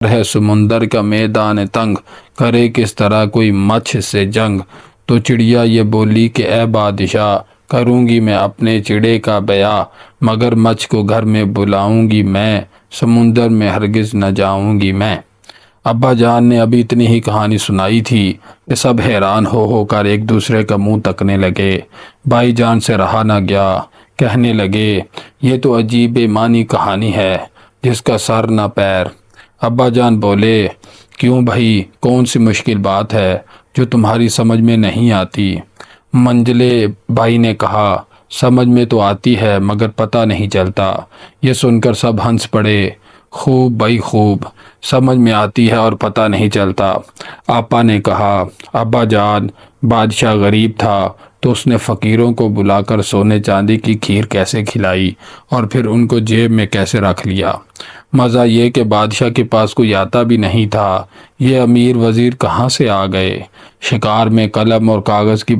ہے سمندر کا میدان تنگ، کرے کس طرح کوئی مچھ سے جنگ۔ تو چڑیا یہ بولی کہ اے بادشاہ، کروں گی میں اپنے چڑے کا بیاہ، مگر مچھ کو گھر میں بلاؤں گی میں، سمندر میں ہرگز نہ جاؤں گی میں۔ ابا جان نے ابھی اتنی ہی کہانی سنائی تھی کہ سب حیران ہو کر ایک دوسرے کا منہ تکنے لگے۔ بھائی جان سے رہا نہ گیا، کہنے لگے یہ تو عجیب بے معنی کہانی ہے جس کا سر نہ پیر۔ ابا جان بولے کیوں بھائی، کون سی مشکل بات ہے جو تمہاری سمجھ میں نہیں آتی؟ منجلے بھائی نے کہا سمجھ میں تو آتی ہے مگر پتہ نہیں چلتا۔ یہ سن کر سب ہنس پڑے۔ خوب بھائی خوب، سمجھ میں آتی ہے اور پتہ نہیں چلتا۔ آپا نے کہا ابا جان، بادشاہ غریب تھا تو اس نے فقیروں کو بلا کر سونے چاندی کی کھیر کیسے کھلائی اور پھر ان کو جیب میں کیسے رکھ لیا؟ مزہ یہ کہ بادشاہ کے پاس کوئی آتا بھی نہیں تھا، یہ امیر وزیر کہاں سے آ گئے؟ شکار میں قلم اور کاغذ کی